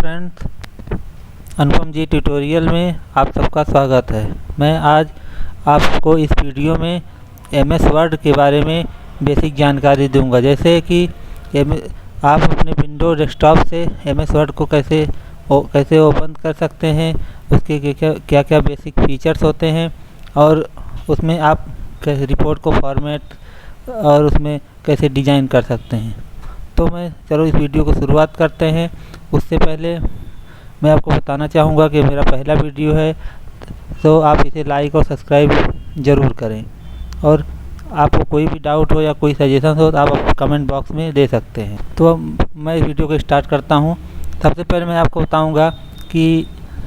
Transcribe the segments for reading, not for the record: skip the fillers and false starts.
Friends, अनुपम जी tutorial में आप सबका स्वागत है। मैं आज आपको इस वीडियो में एमएस वर्ड के बारे में बेसिक जानकारी दूंगा, जैसे कि आप अपने विंडो डेस्कटॉप से एमएस वर्ड को कैसे ओपन कर सकते हैं, उसके क्या क्या बेसिक फीचर्स होते हैं और उसमें आप कैसे रिपोर्ट को फॉर्मेट और उसमें कैसे डिज़ाइन कर सकते हैं। तो चलो इस वीडियो को शुरुआत करते हैं। उससे पहले मैं आपको बताना चाहूँगा कि मेरा पहला वीडियो है, तो आप इसे लाइक और सब्सक्राइब ज़रूर करें। और आपको कोई भी डाउट हो या कोई सजेशन हो तो आप कमेंट बॉक्स में दे सकते हैं। तो मैं इस वीडियो को स्टार्ट करता हूँ। सबसे पहले मैं आपको बताऊँगा कि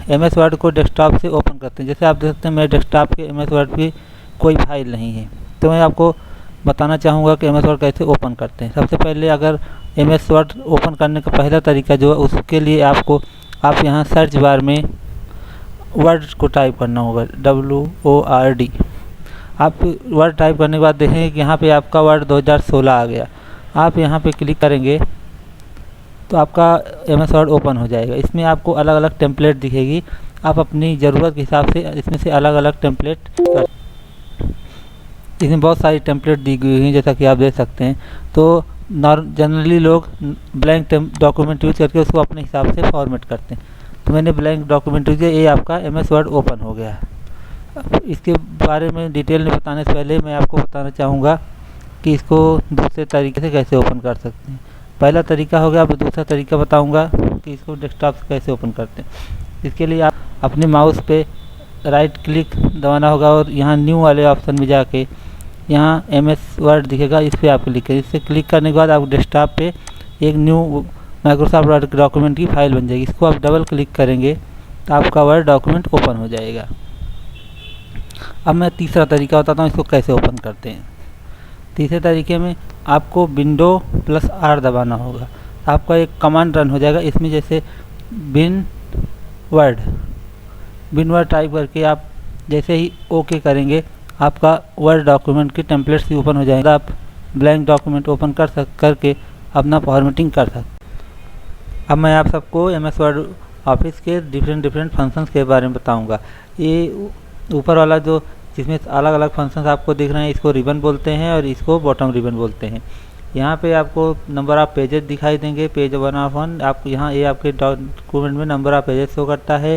एमएस वर्ड को डेस्कटॉप से ओपन करते हैं। जैसे आप देख सकते हैं मेरे डेस्कटॉप के एमएस वर्ड की कोई फाइल नहीं है, तो मैं आपको बताना चाहूँगा कि एमएस वर्ड कैसे ओपन करते हैं। सबसे पहले अगर एमएस वर्ड ओपन करने का पहला तरीका जो है, उसके लिए आप यहाँ सर्च बार में वर्ड को टाइप करना होगा, WORD। आप वर्ड टाइप करने के बाद देखेंगे कि यहाँ पे आपका वर्ड 2016 आ गया। आप यहाँ पे क्लिक करेंगे तो आपका एमएस वर्ड ओपन हो जाएगा। इसमें आपको अलग अलग टेम्पलेट दिखेगी। आप अपनी ज़रूरत के हिसाब से इसमें से अलग अलग टेम्पलेट इसमें बहुत सारी टेम्पलेट दी गई हैं, जैसा कि आप देख सकते हैं। तो जनरली लोग ब्लैंक डॉक्यूमेंट यूज़ करके उसको अपने हिसाब से फॉर्मेट करते हैं। तो मैंने ब्लैंक डॉक्यूमेंट यूज़ किया, ये आपका एमएस वर्ड ओपन हो गया है। इसके बारे में डिटेल में बताने से पहले मैं आपको बताना चाहूँगा कि इसको दूसरे तरीके से कैसे ओपन कर सकते हैं। पहला तरीका हो गया, अब दूसरा तरीका बताऊँगा कि इसको डेस्कटॉप से कैसे ओपन करते हैं। इसके लिए आप अपने माउस पे राइट क्लिक दबाना होगा और यहाँ न्यू वाले ऑप्शन में जाके यहाँ एमएस वर्ड दिखेगा, इस पर आप क्लिक करें। इससे क्लिक करने के बाद आप डेस्कटॉप पे एक न्यू माइक्रोसॉफ्ट वर्ड डॉक्यूमेंट की फाइल बन जाएगी। इसको आप डबल क्लिक करेंगे तो आपका वर्ड डॉक्यूमेंट ओपन हो जाएगा। अब मैं तीसरा तरीका बताता हूँ इसको कैसे ओपन करते हैं। तीसरे तरीके में आपको विंडो +R दबाना होगा। आपका एक कमांड रन हो जाएगा इसमें, जैसे बिन वर्ड टाइप करके आप जैसे ही ओके करेंगे आपका वर्ड डॉक्यूमेंट की टेम्पलेट्स भी ओपन हो जाएगा। आप ब्लैंक डॉक्यूमेंट ओपन करके अपना फॉर्मेटिंग कर सकते। अब मैं आप सबको एमएस वर्ड ऑफिस के डिफरेंट फंक्शंस के बारे में बताऊंगा। ये ऊपर वाला जो जिसमें अलग अलग फंक्शंस आपको दिख रहे हैं, इसको रिबन बोलते हैं और इसको बॉटम रिबन बोलते हैं। यहाँ पे आपको नंबर ऑफ पेजेस दिखाई देंगे, पेज 1 आप यहाँ ये आपके डॉक्यूमेंट में नंबर ऑफ पेजेस शो करता है।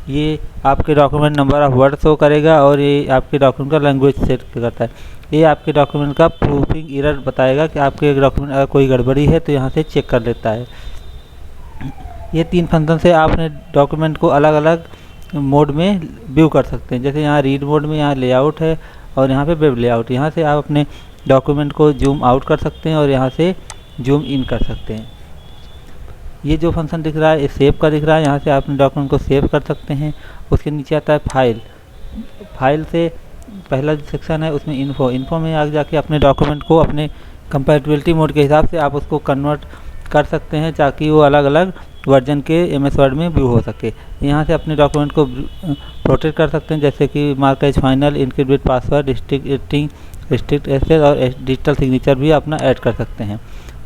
ये आपके document number of word show करेगा और ये आपके डॉक्यूमेंट का लैंग्वेज सेट करता है। ये आपके डॉक्यूमेंट का प्रूफिंग एरर बताएगा कि आपके डॉक्यूमेंट अगर कोई गड़बड़ी है तो यहाँ से चेक कर लेता है। ये 3 फंक्शन से आप अपने डॉक्यूमेंट को अलग अलग मोड में व्यू कर सकते हैं। जैसे यहाँ रीड मोड में यहाँ लेआउट है और यहाँ पे वेब लेआउट। यहाँ से आप अपने डॉक्यूमेंट को जूम आउट कर सकते हैं और यहाँ से जूम इन कर सकते हैं। ये जो फंक्शन दिख रहा है ये सेव का दिख रहा है, यहाँ से आप अपने डॉक्यूमेंट को सेव कर सकते हैं। उसके नीचे आता है फाइल से पहला सेक्शन है उसमें इन्फो में आगे जाके अपने डॉक्यूमेंट को अपने कंपैटिबिलिटी मोड के हिसाब से आप उसको कन्वर्ट कर सकते हैं ताकि वो अलग अलग वर्जन के एमएस वर्ड में व्यू हो सके। यहाँ से अपने डॉक्यूमेंट को प्रोटेक्ट कर सकते हैं, जैसे कि mark as final, encrypted password, restrict access और डिजिटल सिग्नेचर भी अपना ऐड कर सकते हैं।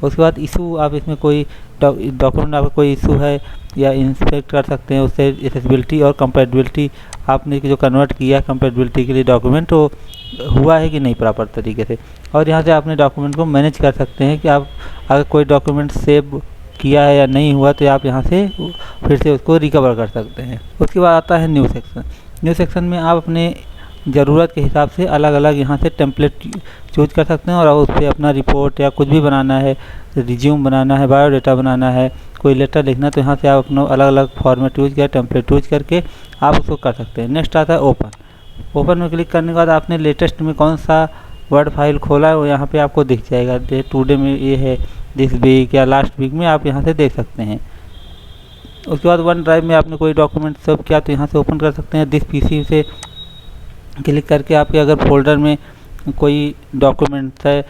उसके बाद इशू, आप इसमें कोई डॉक्यूमेंट आपका कोई इशू है या इंस्पेक्ट कर सकते हैं, उससे एक्सेसिबिलिटी और कंपैटिबिलिटी आपने जो कन्वर्ट किया कंपैटिबिलिटी के लिए डॉक्यूमेंट वो हुआ है कि नहीं प्रॉपर तरीके से। और यहाँ से अपने डॉक्यूमेंट को मैनेज कर सकते हैं कि आप अगर कोई डॉक्यूमेंट सेव किया है या नहीं हुआ तो आप यहाँ से फिर से उसको रिकवर कर सकते हैं। उसके बाद आता है न्यू सेक्शन में आप अपने ज़रूरत के हिसाब से अलग अलग यहाँ से टेम्पलेट चूज कर सकते हैं और उस पर अपना रिपोर्ट या कुछ भी बनाना है, रिज्यूम बनाना है, बायोडाटा बनाना है, कोई लेटर लिखना, तो यहाँ से आप अपना अलग अलग फॉर्मेट यूज टेम्पलेट यूज करके आप उसको कर सकते हैं। नेक्स्ट आता है ओपन में क्लिक करने के बाद आपने लेटेस्ट में कौन सा वर्ड फाइल खोला है वो यहाँ पे आपको दिख जाएगा। टुडे में ये है, दिस वीक या लास्ट वीक में आप यहाँ से देख सकते हैं। उसके बाद वन ड्राइव में आपने कोई डॉक्यूमेंट सेव किया तो यहाँ से ओपन कर सकते हैं। दिस पीसी से क्लिक करके आपके अगर फोल्डर में कोई डॉक्यूमेंट है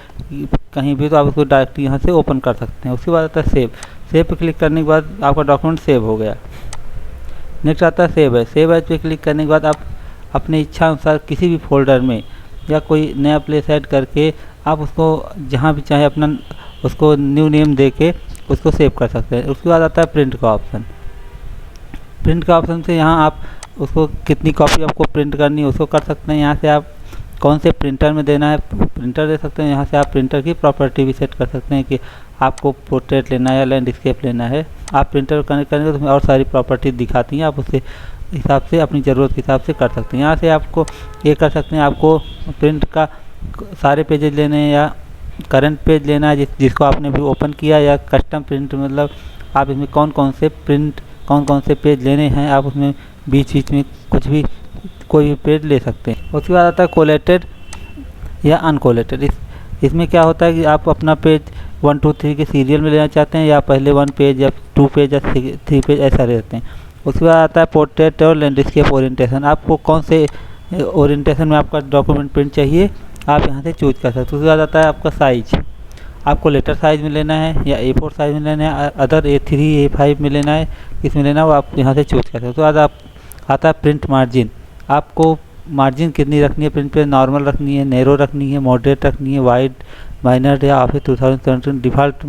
कहीं भी तो आप उसको डायरेक्ट यहाँ से ओपन कर सकते हैं। उसके बाद आता है सेव पे क्लिक करने के बाद आपका डॉक्यूमेंट सेव हो गया। नेक्स्ट आता है सेव एज पे क्लिक करने के बाद आप अपने इच्छा अनुसार किसी भी फोल्डर में या कोई नया प्लेस ऐड करके आप उसको जहाँ भी चाहे अपना उसको न्यू नेम दे के उसको सेव कर सकते हैं। उसके बाद आता है प्रिंट का ऑप्शन। प्रिंट का ऑप्शन से यहाँ आप उसको कितनी कॉपी आपको प्रिंट करनी है उसको कर सकते हैं। यहाँ से आप कौन से प्रिंटर में देना है प्रिंटर दे सकते हैं। यहाँ से आप प्रिंटर की प्रॉपर्टी भी सेट कर सकते हैं कि आपको पोर्ट्रेट लेना है या लैंडस्केप लेना है। आप प्रिंटर कनेक्ट करेंगे तो उसमें और सारी प्रॉपर्टी दिखाती हैं, आप उससे हिसाब से अपनी ज़रूरत के हिसाब से कर सकते हैं। यहाँ से आपको ये कर सकते हैं, आपको प्रिंट का सारे पेजेस लेने हैं या करंट पेज लेना है जिसको आपने भी ओपन किया, या कस्टम प्रिंट मतलब आप इसमें कौन कौन से पेज लेने हैं, आप उसमें बीच में कुछ भी कोई भी पेज ले सकते हैं। उसके बाद आता है कोलेटेड या अनकोलेटेड। इसमें क्या होता है कि आप अपना पेज 1 2 3 के सीरियल में लेना चाहते हैं, या पहले 1 पेज या 2 पेज या 3 पेज ऐसा रहते हैं। उसके बाद आता है पोर्ट्रेट और लैंडस्केप ओरिएंटेशन। आपको कौन से ओरिएंटेशन में आपका डॉक्यूमेंट प्रिंट चाहिए आप यहाँ से चूज कर सकते हैं। उसके बाद आता है आपका साइज, आपको लेटर साइज में लेना है या A4 साइज में लेना है, अदर A3 A5 में लेना है, किस में लेना है वो आप यहाँ से चूज कर सकते हैं। उसके बाद आप आता है प्रिंट मार्जिन। आपको मार्जिन कितनी रखनी है प्रिंट पे, नॉर्मल रखनी है, नैरो रखनी है, मॉडरेट रखनी है, वाइड, माइनर या ऑफिस 2017 डिफ़ॉल्ट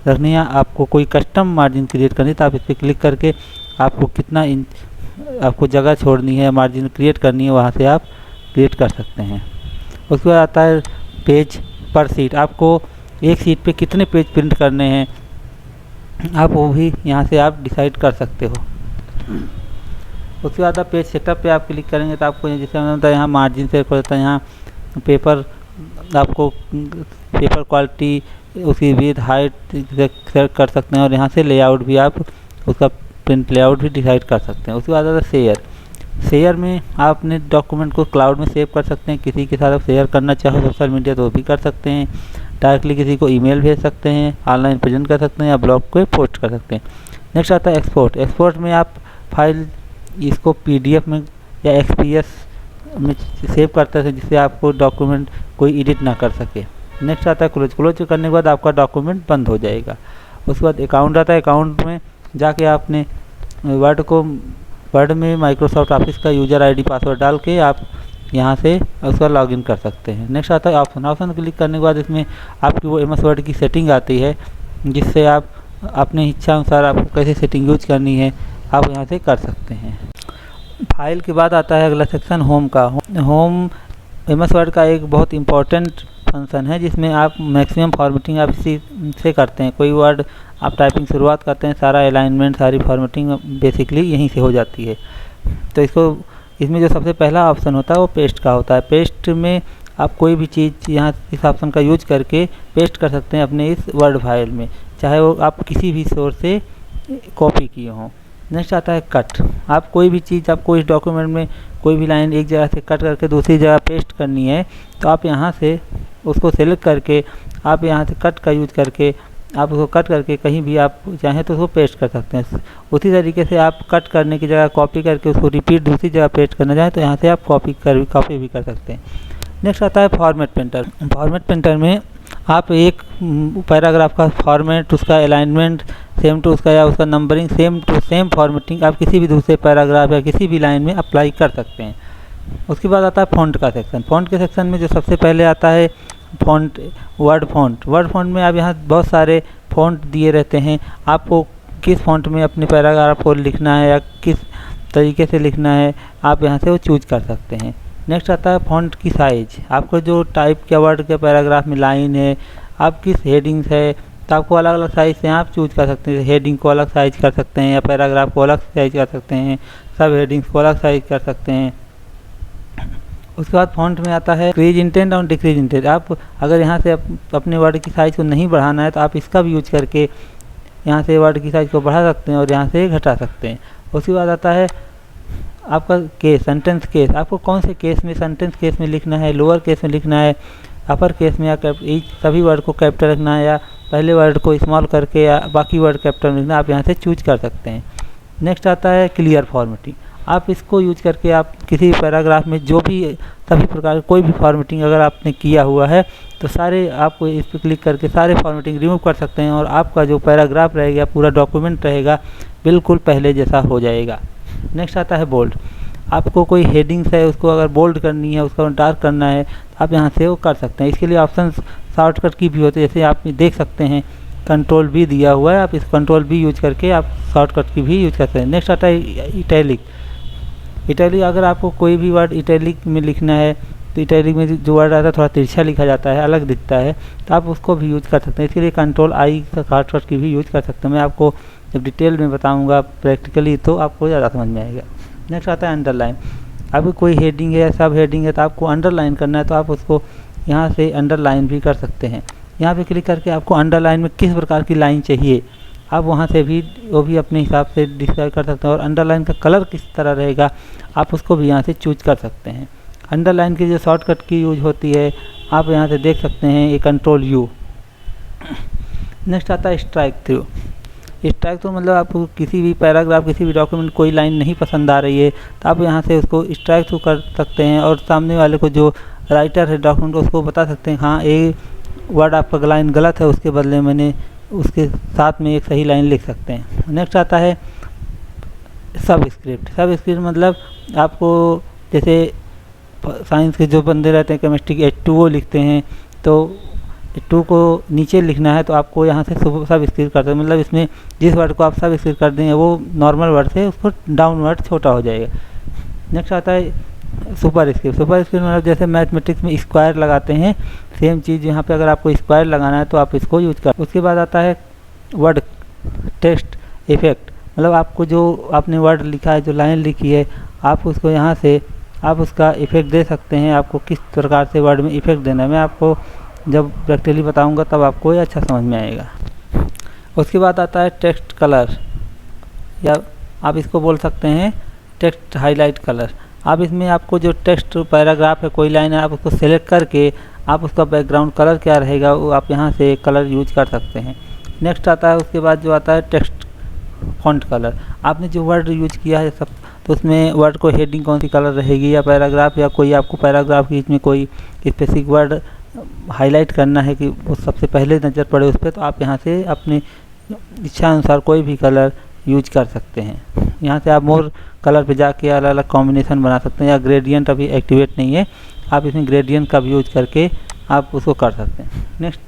रखनी है। आपको कोई कस्टम मार्जिन क्रिएट करनी है तो आप इस पर क्लिक करके आपको कितना इंच आपको जगह छोड़नी है, मार्जिन क्रिएट करनी है, वहाँ से आप क्रिएट कर सकते हैं। उसके बाद आता है पेज पर सीट। आपको एक सीट पे कितने पेज प्रिंट करने हैं आप वो भी यहाँ से आप डिसाइड कर सकते हो। उसके बाद आप पेज सेटअप पे आप क्लिक करेंगे तो आपको जैसे होता है यहाँ मार्जिन से होता है, यहाँ पेपर आपको पेपर क्वालिटी उसकी विड्थ हाइट सेलेक्ट कर सकते हैं, और यहाँ से लेआउट भी आप उसका प्रिंट लेआउट भी डिसाइड कर सकते हैं। उसके बाद आता है शेयर में आप अपने डॉक्यूमेंट को क्लाउड में सेव कर सकते हैं, किसी के साथ आप शेयर करना चाहो सोशल मीडिया तो वो भी कर सकते हैं, डायरेक्टली किसी को ईमेल भेज सकते हैं, ऑनलाइन प्रेजेंट कर सकते हैं या ब्लॉग को पोस्ट कर सकते हैं। नेक्स्ट आता है एक्सपोर्ट में आप फाइल इसको PDF में या XPS में सेव करते हैं जिससे आपको डॉक्यूमेंट कोई एडिट ना कर सके। नेक्स्ट आता है क्लोज करने के बाद आपका डॉक्यूमेंट बंद हो जाएगा। उसके बाद अकाउंट आता है, अकाउंट में जाके आपने वर्ड में माइक्रोसॉफ्ट ऑफिस का यूज़र ID पासवर्ड डाल के आप यहाँ से उसका लॉगिन कर सकते हैं। नेक्स्ट आता है ऑप्शन क्लिक करने के बाद इसमें आपकी वो MS वर्ड की सेटिंग आती है जिससे आप अपने इच्छा अनुसार आपको कैसे सेटिंग यूज करनी है आप यहाँ से कर सकते हैं। फाइल के बाद आता है अगला सेक्शन होम का। होम MS वर्ड का एक बहुत इम्पोर्टेंट फंक्शन है जिसमें आप मैक्सिमम फॉर्मेटिंग आप इसी से करते हैं। कोई वर्ड आप टाइपिंग शुरुआत करते हैं, सारा अलाइनमेंट सारी फॉर्मेटिंग बेसिकली यहीं से हो जाती है। तो इसमें जो सबसे पहला ऑप्शन होता है वो पेस्ट का होता है। पेस्ट में आप कोई भी चीज़ यहाँ इस ऑप्शन का यूज करके पेस्ट कर सकते हैं अपने इस वर्ड फाइल में, चाहे वो आप किसी भी सोर्स से कॉपी किए हों। नेक्स्ट आता है कट। आप कोई भी चीज़ आपको इस डॉक्यूमेंट में कोई भी लाइन एक जगह से कट करके दूसरी जगह पेस्ट करनी है तो आप यहाँ से उसको सेलेक्ट करके आप यहाँ से कट का यूज करके आप उसको कट करके कहीं भी आप चाहें तो उसको पेस्ट कर सकते हैं। उसी तरीके से आप कट करने की जगह कॉपी करके उसको रिपीट दूसरी जगह पेस्ट करना चाहें तो यहाँ से आप कॉपी भी कर सकते हैं। नेक्स्ट आता है फॉर्मेट प्रिंटर। फॉर्मेट प्रिंटर में आप एक पैराग्राफ का फॉर्मेट, उसका अलाइनमेंट सेम टू उसका या उसका numbering same to same formatting आप किसी भी दूसरे पैराग्राफ या किसी भी लाइन में अप्लाई कर सकते हैं। उसके बाद आता है फ़ॉन्ट का सेक्शन। फ़ॉन्ट के सेक्शन में जो सबसे पहले आता है फ़ॉन्ट, वर्ड फ़ॉन्ट में आप यहाँ बहुत सारे फ़ॉन्ट दिए रहते हैं। आपको किस फ़ॉन्ट में अपने पैराग्राफ को लिखना है या किस तरीके से लिखना है आप यहाँ से वो चूज कर सकते हैं। नेक्स्ट आता है फ़ॉन्ट की साइज़। आपको जो टाइप के वर्ड के पैराग्राफ में लाइन है, आप किस हेडिंग्स है तो आपको अलग अलग साइज़ से आप चूज कर सकते हैं। हेडिंग को अलग साइज कर सकते हैं या पैराग्राफ को अलग साइज कर सकते हैं, सब हेडिंग्स को अलग साइज कर सकते हैं। उसके बाद फ़ॉन्ट में आता है इंक्रीज इंटेंट और डिक्रीज इंटेंट। आप अगर यहाँ से अपने वर्ड की साइज़ को नहीं बढ़ाना है तो आप इसका भी यूज करके यहाँ से वर्ड की साइज़ को बढ़ा सकते हैं और यहाँ से घटा सकते हैं। उसके बाद आता है आपका केस, सेंटेंस केस। आपको कौन से केस में, सेंटेंस केस में लिखना है, लोअर केस में लिखना है, अपर केस में, या सभी वर्ड को कैपिटल रखना है या पहले वर्ड को स्मॉल करके या बाकी वर्ड कैपिटल लिखना, आप यहाँ से चूज कर सकते हैं। नेक्स्ट आता है क्लियर फॉर्मेटिंग। आप इसको यूज करके आप किसी पैराग्राफ में जो भी सभी प्रकार कोई भी फॉर्मेटिंग अगर आपने किया हुआ है तो सारे आपको इस पर क्लिक करके सारे फॉर्मेटिंग रिमूव कर सकते हैं और आपका जो पैराग्राफ रहेगा, पूरा डॉक्यूमेंट रहेगा, बिल्कुल पहले जैसा हो जाएगा। नेक्स्ट आता है बोल्ड। आपको कोई हेडिंग्स है उसको अगर बोल्ड करनी है, उसको डार्क करना है तो आप यहाँ से वो कर सकते हैं। इसके लिए ऑप्शन शॉर्टकट की भी होती है, जैसे आप देख सकते हैं कंट्रोल बी दिया हुआ है, आप इस कंट्रोल बी यूज करके आप शॉर्टकट की भी यूज कर सकते हैं। नेक्स्ट आता है इटैलिक। इटैलिक, अगर आपको कोई भी वर्ड इटैलिक में लिखना है तो इटैलिक में जो वर्ड आता है थोड़ा तिरछा लिखा जाता है, अलग दिखता है, तो आप उसको भी यूज कर सकते हैं। इसके लिए कंट्रोल आई शॉर्टकट की भी यूज कर सकते हैं। मैं आपको जब डिटेल में बताऊंगा प्रैक्टिकली तो आपको ज़्यादा समझ में आएगा। नेक्स्ट आता है अंडरलाइन। अब कोई हेडिंग है या सब हेडिंग है तो आपको अंडरलाइन करना है, तो आप उसको यहाँ से अंडरलाइन भी कर सकते हैं। यहाँ पे क्लिक करके आपको अंडरलाइन में किस प्रकार की लाइन चाहिए आप वहाँ से भी वो भी अपने हिसाब से डिसाइड कर सकते हैं। और अंडरलाइन का कलर किस तरह रहेगा आप उसको भी यहाँ से चूज कर सकते हैं। अंडरलाइन की जो शॉर्टकट की यूज होती है आप यहाँ से देख सकते हैं, ये कंट्रोल यू। नेक्स्ट आता है स्ट्राइक थ्रू। स्ट्राइक थ्रू मतलब आपको किसी भी पैराग्राफ, किसी भी डॉक्यूमेंट कोई लाइन नहीं पसंद आ रही है तो आप यहाँ से उसको स्ट्राइक थ्रू कर सकते हैं और सामने वाले को जो राइटर है डॉक्यूमेंट को उसको बता सकते हैं हाँ ये वर्ड आपका लाइन गलत है, उसके बदले मैंने उसके साथ में एक सही लाइन लिख सकते हैं। नेक्स्ट आता है सब स्क्रिप्ट। सब स्क्रिप्ट मतलब आपको जैसे साइंस के जो बंदे रहते हैं केमिस्ट्री के H2O लिखते हैं तो H2 को नीचे लिखना है तो आपको यहाँ से सब स्क्रिप्ट करते हैं, मतलब इसमें जिस वर्ड को आप सब स्क्रिप्ट कर देंगे वो नॉर्मल वर्ड से उसको डाउन वर्ड छोटा हो जाएगा। नेक्स्ट आता है सुपर स्क्रिप्ट। सुपर स्क्रिप्ट मतलब जैसे मैथमेटिक्स में स्क्वायर लगाते हैं सेम चीज़ यहाँ पे अगर आपको स्क्वायर लगाना है तो आप इसको यूज कर। उसके बाद आता है वर्ड टेक्स्ट इफेक्ट, मतलब आपको जो आपने वर्ड लिखा है, जो लाइन लिखी है, आप उसको यहाँ से आप उसका इफेक्ट दे सकते हैं। आपको किस प्रकार से वर्ड में इफेक्ट देना है मैं आपको जब प्रैक्टिकली बताऊंगा तब आपको ये अच्छा समझ में आएगा। उसके बाद आता है टेक्स्ट कलर, या आप इसको बोल सकते हैं टेक्स्ट हाईलाइट कलर। आप इसमें आपको जो टेक्स्ट पैराग्राफ है, कोई लाइन है, आप उसको सेलेक्ट करके आप उसका बैकग्राउंड कलर क्या रहेगा वो आप यहाँ से कलर यूज कर सकते हैं। नेक्स्ट आता है उसके बाद जो आता है टेक्स्ट फॉन्ट कलर। आपने जो वर्ड यूज किया है सब तो उसमें वर्ड को हेडिंग कौन सी कलर रहेगी, या पैराग्राफ, या कोई आपको पैराग्राफ के बीच में कोई स्पेसिफिक वर्ड हाईलाइट करना है कि वो सबसे पहले नज़र पड़े उस पर, तो आप यहाँ से अपनी इच्छा अनुसार कोई भी कलर यूज कर सकते हैं। यहाँ से आप मोर कलर पे जाके अलग अलग कॉम्बिनेशन बना सकते हैं, या ग्रेडियंट अभी एक्टिवेट नहीं है, आप इसमें ग्रेडियंट का भी यूज करके आप उसको कर सकते हैं। नेक्स्ट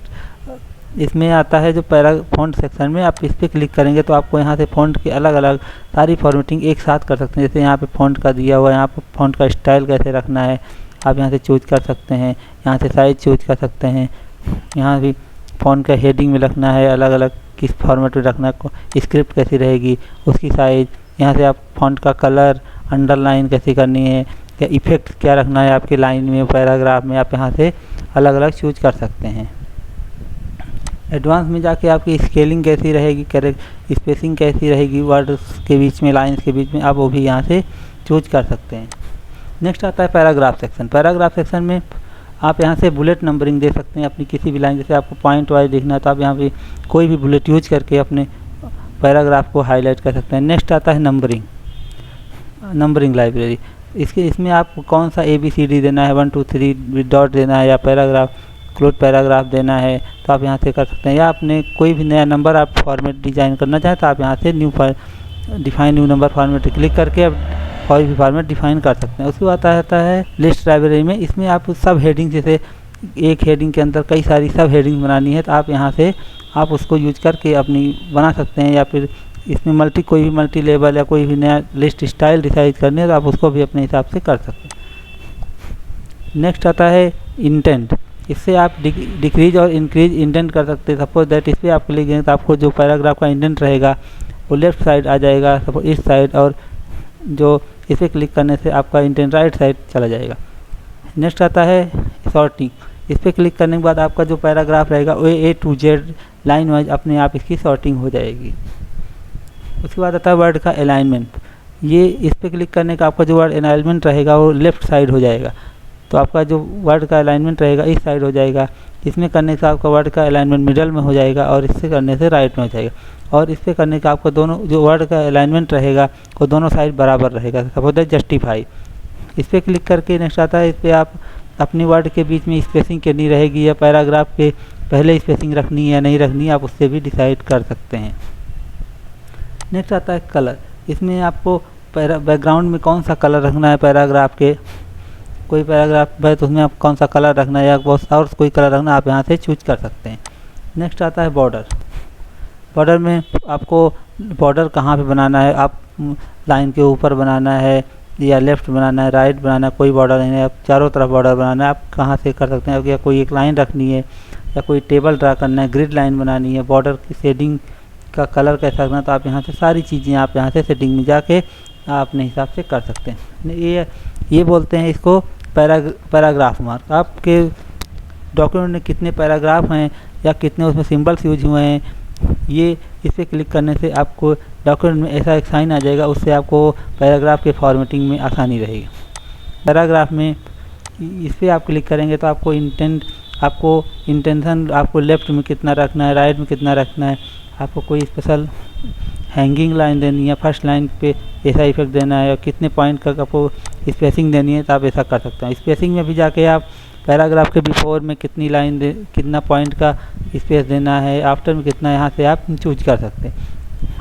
इसमें आता है जो फ़ॉन्ट सेक्शन में आप इस पर क्लिक करेंगे तो आपको यहाँ से फ़ॉन्ट की अलग अलग सारी फॉर्मेटिंग एक साथ कर सकते हैं। जैसे यहाँ पे फ़ॉन्ट का दिया हुआ है, यहाँ पे फ़ॉन्ट का स्टाइल कैसे रखना है आप यहाँ से चूज कर सकते हैं, यहाँ से साइज चूज कर सकते हैं, यहाँ भी फ़ॉन्ट का हेडिंग में रखना है, अलग अलग किस फॉर्मेट में रखना है, स्क्रिप्ट कैसी रहेगी उसकी साइज, यहाँ से आप फ़ॉन्ट का कलर, अंडरलाइन कैसे करनी है, या इफेक्ट क्या रखना है आपकी लाइन में, पैराग्राफ में, आप यहाँ से अलग अलग चूज कर सकते हैं। एडवांस में जाके आपकी स्केलिंग कैसी रहेगी, स्पेसिंग कैसी रहेगी वर्ड्स के बीच में, लाइंस के बीच में, आप वो भी यहाँ से चूज कर सकते हैं। नेक्स्ट आता है पैराग्राफ सेक्शन। पैराग्राफ सेक्शन में आप यहाँ से बुलेट नंबरिंग दे सकते हैं अपनी किसी भी लाइन, जैसे आपको पॉइंट वाइज लिखना है तो आप यहाँ पे कोई भी बुलेट यूज करके अपने पैराग्राफ को हाईलाइट कर सकते हैं। नेक्स्ट आता है नंबरिंग लाइब्रेरी। इसमें आपको कौन सा ABCD देना है, 1 2 3 विद डॉट देना है, या पैराग्राफ क्लोज पैराग्राफ देना है तो आप यहाँ से कर सकते हैं। या आपने कोई भी नया नंबर आप फॉर्मेट डिजाइन करना चाहें तो आप यहाँ से define new number format click करके आप कोई भी फॉर्मेट डिफाइन कर सकते हैं। उसके बाद आता है लिस्ट लाइब्रेरी में। इसमें आप सब हेडिंग, जैसे एक हेडिंग के अंदर कई सारी सब हेडिंग बनानी है तो आप यहाँ से आप उसको यूज करके अपनी बना सकते हैं, या फिर इसमें कोई भी मल्टी लेवल या कोई भी नया लिस्ट स्टाइल डिसाइड करनी है तो आप उसको भी अपने हिसाब से कर सकते हैं। नेक्स्ट आता है इंटेंट। इससे आप डिक्रीज और इंक्रीज इंडेंट कर सकते हैं। सपोज दैट इस पर आप क्लिक करेंगे तो आपको जो पैराग्राफ का इंडेंट रहेगा वो लेफ्ट साइड आ जाएगा, सपोज इस साइड, और जो इस पर क्लिक करने से आपका इंडेंट राइट साइड चला जाएगा। नेक्स्ट आता है सॉर्टिंग। इस पर क्लिक करने के बाद आपका जो पैराग्राफ रहेगा वो A to Z line wise अपने आप इसकी सॉर्टिंग हो जाएगी। उसके बाद आता है वर्ड का अलाइनमेंट। ये इस पर क्लिक करने का आपका जो वर्ड अलाइनमेंट रहेगा वो लेफ्ट साइड हो जाएगा, तो आपका जो वर्ड का अलाइनमेंट रहेगा इस साइड हो जाएगा। इसमें करने से आपका वर्ड का अलाइनमेंट मिडल में हो जाएगा, और इससे करने से राइट में हो जाएगा। और इस पर करने का आपका दोनों जो वर्ड का अलाइनमेंट रहेगा वो दोनों साइड बराबर रहेगा। Suppose that justify. इस पर क्लिक करके नेक्स्ट आता है, इस पर आप अपनी वर्ड के बीच में स्पेसिंग करनी रहेगी, या पैराग्राफ के पहले स्पेसिंग रखनी है या नहीं रखनी है, आप उससे भी डिसाइड कर सकते हैं। नेक्स्ट आता है कलर। इसमें आपको बैकग्राउंड में कौन सा कलर रखना है, पैराग्राफ के कोई पैराग्राफ है तो उसमें आप कौन सा कलर रखना है, या बहुत और कोई कलर रखना है, आप यहाँ से चूज कर सकते हैं। नेक्स्ट आता है बॉर्डर। बॉर्डर में आपको बॉर्डर कहाँ पे बनाना है, आप लाइन के ऊपर बनाना है या लेफ़्ट बनाना है, राइट बनाना है, कोई बॉर्डर नहीं है, आप चारों तरफ बॉर्डर बनाना है, आप कहाँ से कर सकते हैं। या कोई एक लाइन रखनी है या कोई टेबल ड्रा करना है, ग्रिड लाइन बनानी है, बॉर्डर की शेडिंग का कलर कैसा करना है, तो आप यहाँ से सारी चीज़ें आप यहाँ से सेटिंग में जाके आप अपने हिसाब से कर सकते हैं। ये बोलते हैं इसको पैराग्राफ मार्क। आपके डॉक्यूमेंट में कितने पैराग्राफ हैं या कितने उसमें सिंबल्स यूज हुए हैं, ये इस पर क्लिक करने से आपको डॉक्यूमेंट में ऐसा एक साइन आ जाएगा, उससे आपको पैराग्राफ के फॉर्मेटिंग में आसानी रहेगी। पैराग्राफ में इस पर आप क्लिक करेंगे तो आपको इंटेंशन आपको लेफ़्ट में कितना रखना है, राइट में कितना रखना है, आपको कोई स्पेशल हैंगिंग लाइन देनी है, फर्स्ट लाइन पे ऐसा इफेक्ट देना है, और कितने पॉइंट का आपको स्पेसिंग देनी है, तो आप ऐसा कर सकते हैं। स्पेसिंग में भी जाके आप पैराग्राफ के बिफोर में कितनी लाइन कितना पॉइंट का स्पेस देना है, आफ्टर में कितना, यहाँ से आप चूज कर सकते हैं।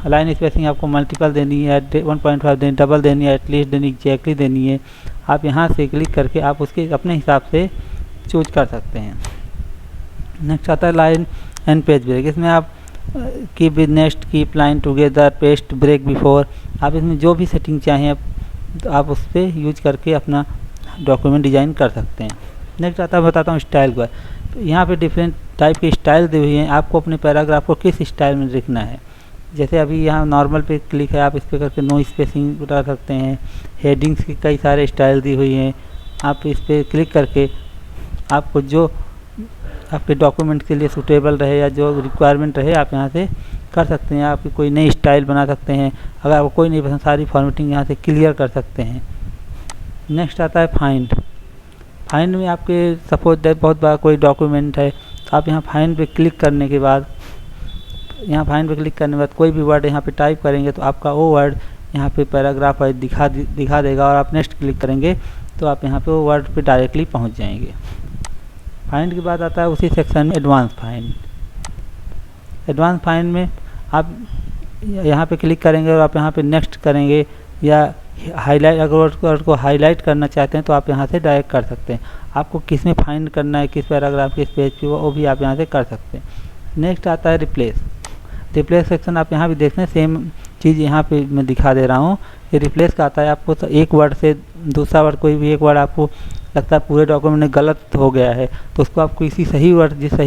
लाइन स्पेसिंग आपको मल्टीपल देनी है, 1.5 देनी, डबल देनी है, एटलीस्ट देनी, एग्जैक्टली देनी है, आप यहाँ से क्लिक करके आप उसके अपने हिसाब से चूज कर सकते हैं। नेक्स्ट आता है लाइन एंड पेज ब्रेक। इसमें आप keep with next, keep line together, paste, break before, आप इसमें जो भी सेटिंग चाहें तो आप उस पर यूज करके अपना डॉक्यूमेंट डिज़ाइन कर सकते हैं। नेक्स्ट आता है, बताता हूँ स्टाइल का। तो यहाँ पे डिफरेंट टाइप की स्टाइल दी हुई हैं, आपको अपने पैराग्राफ को किस स्टाइल में लिखना है। जैसे अभी यहाँ नॉर्मल पे क्लिक है, आप इस पर करके नो स्पेसिंग उठा सकते हैं। हेडिंग्स की कई सारे स्टाइल दी हुई हैं, आप इस पर क्लिक करके आपको जो आपके डॉक्यूमेंट के लिए सूटेबल रहे या जो रिक्वायरमेंट रहे आप यहाँ से कर सकते हैं। आप कोई नई स्टाइल बना सकते हैं, अगर आपको कोई नहीं पसंद सारी फॉर्मेटिंग यहाँ से क्लियर कर सकते हैं। नेक्स्ट आता है फाइंड। फाइंड में आपके सपोज दैट बहुत बड़ा कोई डॉक्यूमेंट है, तो आप यहाँ फाइंड पे क्लिक करने के बाद कोई भी वर्ड यहाँ पे टाइप करेंगे तो आपका वो वर्ड यहाँ पे पैराग्राफ वाइज दिखा देगा, और आप नेक्स्ट क्लिक करेंगे तो आप यहाँ पे वो वर्ड पे डायरेक्टली पहुँच जाएंगे। फाइंड के बाद आता है उसी सेक्शन में एडवांस फाइंड। एडवांस फाइंड में आप यहाँ पे क्लिक करेंगे और आप यहाँ पे नेक्स्ट करेंगे, या हाईलाइट, अगर वर्ड को हाईलाइट करना चाहते हैं तो आप यहाँ से डायरेक्ट कर सकते हैं। आपको किस में फाइंड करना है, किस पैराग्राफ किस पेज पे, वो भी आप यहाँ से कर सकते हैं। नेक्स्ट आता है रिप्लेस। रिप्लेस सेक्शन आप यहाँ भी देखते हैं, सेम चीज़ यहाँ पे मैं दिखा दे रहा हूँ। ये रिप्लेस का आता है, आपको तो एक वर्ड से दूसरा वर्ड, कोई भी एक वर्ड आपको लगता है पूरे डॉक्यूमेंट में गलत हो गया है, तो उसको आपको जिस सही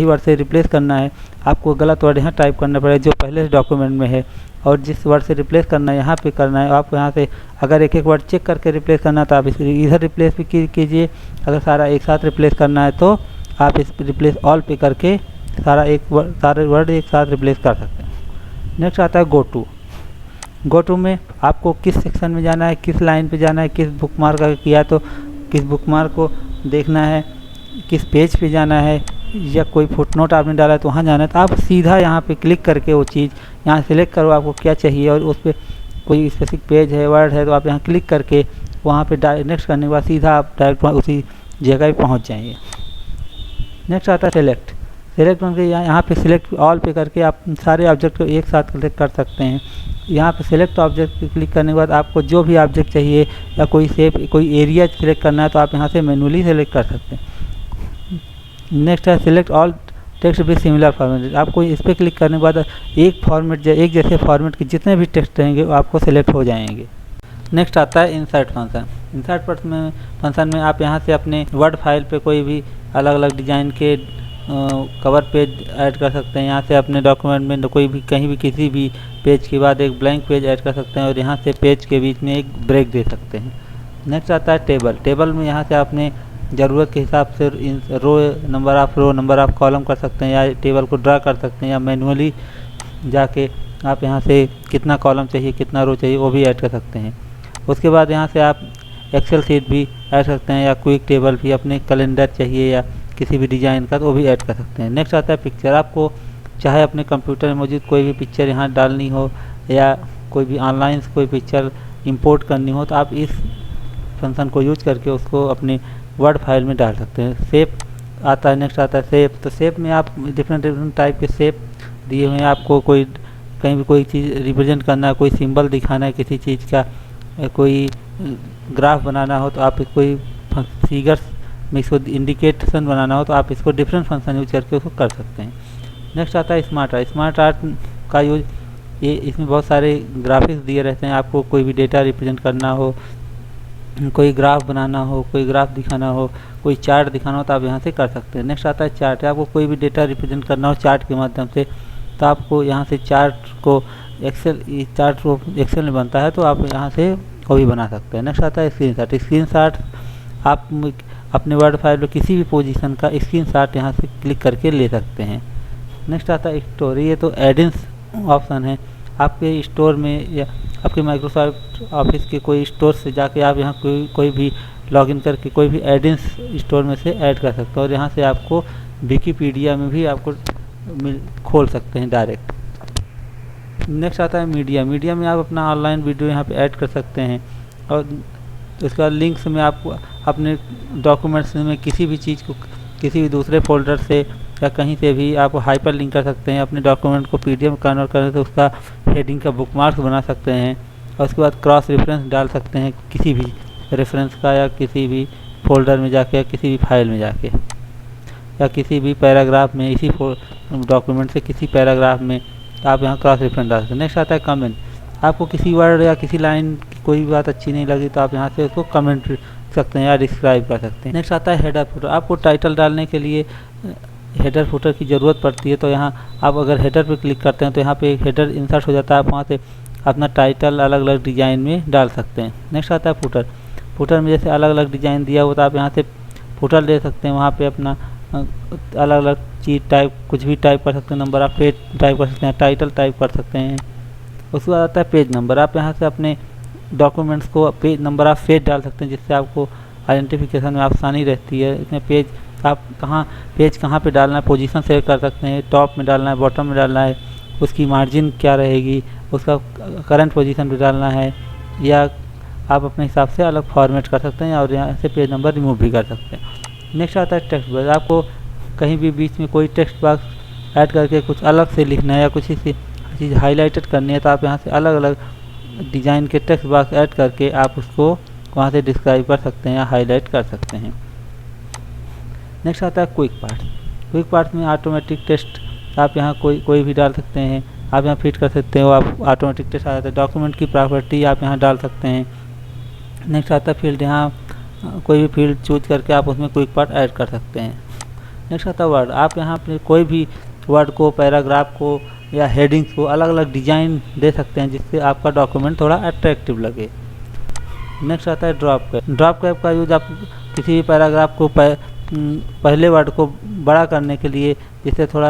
वर्ड से रिप्लेस करना है, आपको गलत वर्ड यहाँ टाइप करना पड़ेगा जो पहले से डॉक्यूमेंट में है, और जिस वर्ड से रिप्लेस करना है यहाँ पे करना है। आप यहाँ से अगर एक एक वर्ड चेक करके रिप्लेस करना है तो आप इधर रिप्लेस भी कीजिए, अगर सारा एक साथ रिप्लेस करना है तो आप इस रिप्लेस ऑल पे करके सारे वर्ड एक साथ रिप्लेस कर सकते हैं। नेक्स्ट आता है गो टू में आपको किस सेक्शन में जाना है, किस लाइन पे जाना है, किस बुकमार्क का किया तो किस बुकमार्क को देखना है, किस पेज पे जाना है, या कोई फुटनोट आपने डाला है तो वहाँ जाना है, तो आप सीधा यहाँ पे क्लिक करके वो चीज़ यहाँ सेलेक्ट करो आपको क्या चाहिए, और उस पर कोई स्पेसिफिक पेज है, वर्ड है, तो आप यहाँ क्लिक करके वहाँ पे नेक्स्ट करने के बाद सीधा आप डायरेक्ट उसी जगह पे पहुँच जाएंगे। नेक्स्ट आता है सेलेक्ट बन के यहाँ पे सिलेक्ट ऑल पे करके आप सारे ऑब्जेक्ट को एक साथ सेलेक्ट कर सकते हैं। यहाँ पे सिलेक्ट ऑब्जेक्ट पे क्लिक करने के बाद आपको जो भी ऑब्जेक्ट चाहिए या कोई शेप, कोई एरिया सिलेक्ट करना है तो आप यहाँ से मैनुअली सेलेक्ट कर सकते हैं। नेक्स्ट है select all text with similar format. आपको इस पर क्लिक करने के बाद एक जैसे फॉर्मेट के जितने भी टेक्स्ट रहेंगे वो आपको सेलेक्ट हो जाएंगे। नेक्स्ट आता है इंसर्ट फंक्शन। इंसर्ट फंक्शन में आप यहाँ से अपने वर्ड फाइल पे कोई भी अलग अलग डिज़ाइन के कवर पेज ऐड कर सकते हैं। यहाँ से अपने डॉक्यूमेंट में कोई भी कहीं भी किसी भी पेज के बाद एक ब्लैंक पेज ऐड कर सकते हैं, और यहाँ से पेज के बीच में एक ब्रेक दे सकते हैं। नेक्स्ट आता है टेबल में यहाँ से आपने ज़रूरत के हिसाब से नंबर ऑफ़ कॉलम कर सकते हैं, या टेबल को ड्रा कर सकते हैं, या मैनुअली जाके आप यहाँ से कितना कॉलम चाहिए कितना रो चाहिए वो भी ऐड कर सकते हैं। उसके बाद यहाँ से आप एक्सेल शीट भी ऐड सकते हैं, या क्विक टेबल भी, अपने कैलेंडर चाहिए या किसी भी डिज़ाइन का तो वो भी ऐड कर सकते हैं। नेक्स्ट आता है पिक्चर। आपको चाहे अपने कंप्यूटर में मौजूद कोई भी पिक्चर यहाँ डालनी हो, या कोई भी ऑनलाइन से कोई पिक्चर इंपोर्ट करनी हो, तो आप इस फंक्शन को यूज करके उसको अपने वर्ड फाइल में डाल सकते हैं। शेप आता है। नेक्स्ट आता है शेप। तो शेप में आप डिफरेंट टाइप के शेप दिए हुए हैं। आपको कहीं भी कोई चीज़ रिप्रेजेंट करना है, कोई सिंबल दिखाना है किसी चीज़ का, कोई ग्राफ बनाना हो तो आप कोई फिगर्स में इसको इंडिकेशन बनाना हो तो आप इसको डिफरेंट फंक्शन यूज करके उसको कर सकते हैं। नेक्स्ट आता है स्मार्ट आर्ट। स्मार्ट आर्ट का यूज ये इसमें बहुत सारे ग्राफिक्स दिए रहते हैं। आपको कोई भी डेटा रिप्रेजेंट करना हो, कोई ग्राफ बनाना हो, कोई ग्राफ दिखाना हो, कोई चार्ट दिखाना हो तो आप यहाँ से कर सकते हैं। नेक्स्ट आता है चार्ट। आपको कोई भी डेटा रिप्रेजेंट करना हो चार्ट के माध्यम से तो आपको यहाँ से चार्ट को एक्सेल में बनता है तो आप यहाँ से वो भी बना सकते हैं। नेक्स्ट आता है स्क्रीनशॉट। स्क्रीनशॉट आप अपने वर्ड फाइल में किसी भी पोजीशन का स्क्रीनशॉट यहाँ से क्लिक करके ले सकते हैं। नेक्स्ट आता है स्टोर। ये तो एडिंग्स ऑप्शन है। आपके स्टोर में या आपके माइक्रोसॉफ्ट ऑफिस के कोई स्टोर से जाके आप यहाँ कोई भी लॉगिन करके कोई भी एडिंग्स स्टोर में से ऐड कर सकते हैं और यहाँ से आपको विकीपीडिया में भी आपको खोल सकते हैं डायरेक्ट। नेक्स्ट आता है मीडिया। मीडिया में आप अपना ऑनलाइन वीडियो यहाँ पे ऐड कर सकते हैं और उसके बाद लिंक्स में आप अपने डॉक्यूमेंट्स में किसी भी चीज़ को किसी भी दूसरे फोल्डर से या कहीं से भी आप हाइपर लिंक कर सकते हैं। अपने डॉक्यूमेंट को पीडीएफ में कन्वर्ट करने से उसका हेडिंग का बुकमार्क्स बना सकते हैं और उसके बाद क्रॉस रेफरेंस डाल सकते हैं किसी भी रेफरेंस का या किसी भी फोल्डर में जाके या किसी भी फाइल में जाके या किसी भी पैराग्राफ में इसी डॉक्यूमेंट से किसी पैराग्राफ में आप यहाँ क्रॉस रेफरेंस डाल सकते हैं। नेक्स्ट आता है कमेंट। आपको किसी वर्ड या किसी लाइन की कोई भी बात अच्छी नहीं लगी तो आप यहाँ से उसको कमेंट सकते हैं या डिस्क्राइब कर सकते हैं। नेक्स्ट आता है हेडर फुटर। आपको टाइटल डालने के लिए हेडर फुटर की ज़रूरत पड़ती है तो यहाँ आप अगर हेडर पर क्लिक करते हैं तो यहाँ पे एक हेडर इंसर्ट हो जाता है। आप वहाँ से अपना टाइटल अलग अलग डिज़ाइन में डाल सकते हैं। नेक्स्ट आता है फुटर। फुटर में जैसे अलग अलग डिज़ाइन दिया हो तो आप यहाँ से फुटर दे सकते हैं। वहाँ पे अपना अलग अलग चीज़ टाइप कुछ भी टाइप कर सकते हैं। नंबर आप पेज टाइप कर सकते हैं, टाइटल टाइप कर सकते हैं। उसके बाद आता है पेज नंबर। आप यहाँ से अपने डॉक्यूमेंट्स को पेज नंबर आप पेज डाल सकते हैं जिससे आपको आइडेंटिफिकेशन में आसानी रहती है। इसमें पेज आप पेज कहाँ पे डालना है पोजीशन सेलेक्ट कर सकते हैं। टॉप में डालना है, बॉटम में डालना है, उसकी मार्जिन क्या रहेगी, उसका करंट पोजीशन पे डालना है या आप अपने हिसाब से अलग फॉर्मेट कर सकते हैं और यहाँ से पेज नंबर रिमूव भी कर सकते हैं। नेक्स्ट आता है टेक्स्ट बॉक्स। आपको कहीं भी बीच में कोई टेक्स्ट बॉक्स ऐड करके कुछ अलग से लिखना है या कुछ चीज़ हाईलाइटेड करनी है तो आप यहाँ से अलग अलग डिज़ाइन के टेक्स्ट बॉक्स ऐड करके आप उसको वहाँ से डिस्क्राइब कर सकते हैं या हाईलाइट कर सकते हैं। नेक्स्ट आता है क्विक पार्ट। क्विक पार्ट में ऑटोमेटिक टेक्स्ट आप यहाँ कोई भी डाल सकते हैं। आप यहाँ फिट कर सकते हो, आप ऑटोमेटिक टेक्स्ट आ जाता है। डॉक्यूमेंट की प्रॉपर्टी आप यहाँ डाल सकते हैं। नेक्स्ट आता है फील्ड। यहाँ कोई भी फील्ड चूज करके आप उसमें क्विक पार्ट ऐड कर सकते हैं। नेक्स्ट आता है वर्ड। आप यहाँ पे कोई भी वर्ड को, पैराग्राफ को या हेडिंग्स को अलग अलग डिज़ाइन दे सकते हैं जिससे आपका डॉक्यूमेंट थोड़ा अट्रैक्टिव लगे। नेक्स्ट आता है ड्रॉप कैप। ड्रॉप कैप का यूज आप किसी भी पैराग्राफ को पहले वर्ड को बड़ा करने के लिए, जिससे थोड़ा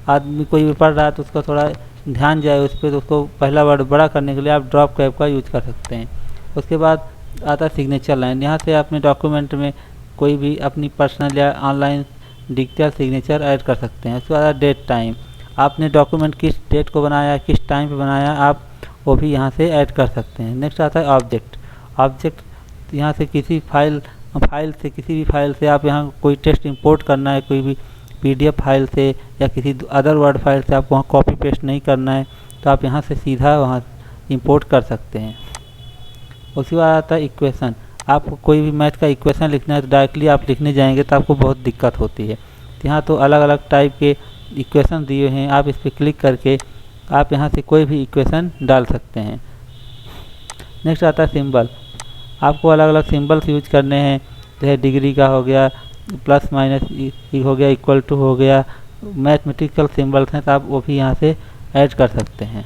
आदमी कोई भी पढ़ रहा है तो उसका थोड़ा ध्यान जाए उस पर, तो उसको पहला वर्ड बड़ा करने के लिए आप ड्रॉप कैप का यूज कर सकते हैं। उसके बाद आता है सिग्नेचर लाइन। यहाँ से अपने डॉक्यूमेंट में कोई भी अपनी पर्सनल या ऑनलाइन डिजिटल सिग्नेचर ऐड कर सकते हैं। उसके बाद डेट टाइम। आपने डॉक्यूमेंट किस डेट को बनाया, किस टाइम पे बनाया, आप वो भी यहाँ से ऐड कर सकते हैं। नेक्स्ट आता है ऑब्जेक्ट। ऑब्जेक्ट यहाँ से किसी फाइल किसी भी फाइल से आप यहाँ कोई टेक्स्ट इंपोर्ट करना है, कोई भी पीडीएफ फाइल से या किसी अदर वर्ड फाइल से आपको वहाँ कॉपी पेस्ट नहीं करना है तो आप यहाँ से सीधा वहाँ इंपोर्ट कर सकते हैं। उसके बाद आता है इक्वेशन। आपको कोई भी मैथ का इक्वेशन लिखना है तो डायरेक्टली आप लिखने जाएंगे तो आपको बहुत दिक्कत होती है। यहाँ तो अलग अलग टाइप के इक्वेशन दिए हैं, आप इस पर क्लिक करके आप यहाँ से कोई भी इक्वेशन डाल सकते हैं। नेक्स्ट आता है सिंबल। आपको अलग अलग सिंबल्स यूज करने हैं, जैसे डिग्री का हो गया, प्लस माइनस हो गया, इक्वल टू हो गया, मैथमेटिकल सिंबल्स हैं तो आप वो भी यहाँ से ऐड कर सकते हैं।